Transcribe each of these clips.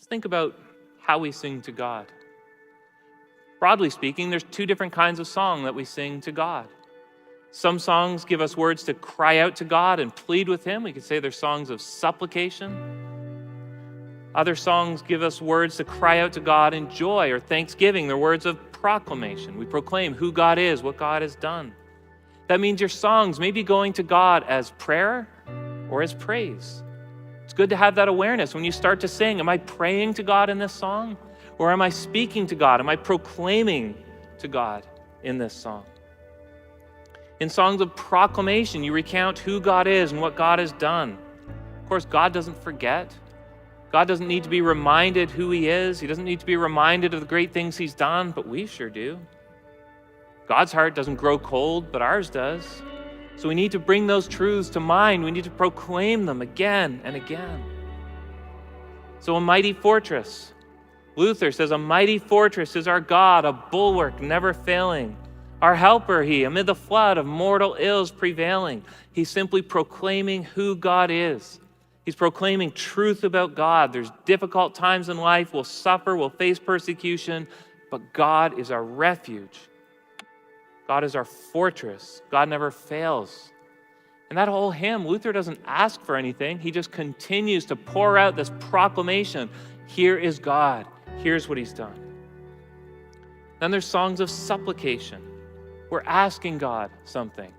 think about how we sing to God. Broadly speaking, there's two different kinds of song that we sing to God. Some songs give us words to cry out to God and plead with Him. We could say they're songs of supplication. Other songs give us words to cry out to God in joy or thanksgiving. They're words of proclamation. We proclaim who God is, what God has done. That means your songs may be going to God as prayer or as praise. It's good to have that awareness when you start to sing. Am I praying to God in this song? Or am I speaking to God? Am I proclaiming to God in this song? In songs of proclamation, you recount who God is and what God has done. Of course, God doesn't forget. God doesn't need to be reminded who He is. He doesn't need to be reminded of the great things He's done, but we sure do. God's heart doesn't grow cold, but ours does. So we need to bring those truths to mind. We need to proclaim them again and again. So a mighty fortress. Luther says, a mighty fortress is our God, a bulwark never failing. Our helper He, amid the flood of mortal ills prevailing. He's simply proclaiming who God is. He's proclaiming truth about God. There's difficult times in life. We'll suffer, we'll face persecution, but God is our refuge. God is our fortress. God never fails. And that whole hymn, Luther doesn't ask for anything. He just continues to pour out this proclamation. Here is God. Here's what He's done. Then there's songs of supplication. We're asking God something.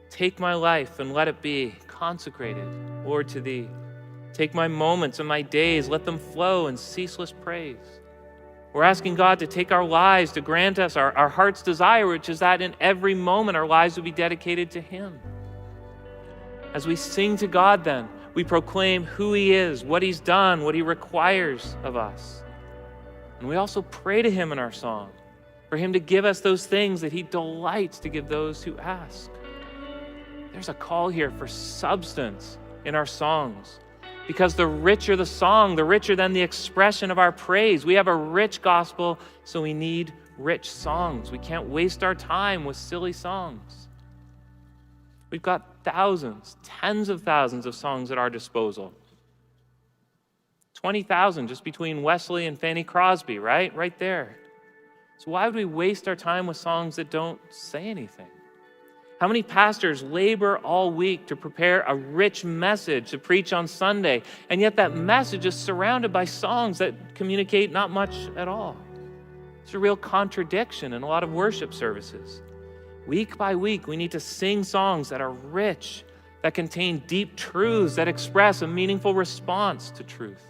Take my life and let it be consecrated, Lord, to Thee. Take my moments and my days, let them flow in ceaseless praise. We're asking God to take our lives, to grant us our heart's desire, which is that in every moment our lives will be dedicated to Him. As we sing to God then, we proclaim who He is, what He's done, what He requires of us. And we also pray to Him in our song, for Him to give us those things that He delights to give those who ask. There's a call here for substance in our songs, because the richer the song, the richer then the expression of our praise. We have a rich gospel, so we need rich songs. We can't waste our time with silly songs. We've got thousands, tens of thousands of songs at our disposal. 20,000 just between Wesley and Fanny Crosby, right there. So why would we waste our time with songs that don't say anything? How many pastors labor all week to prepare a rich message to preach on Sunday, and yet that message is surrounded by songs that communicate not much at all? It's a real contradiction in a lot of worship services. Week by week, we need to sing songs that are rich, that contain deep truths, that express a meaningful response to truth.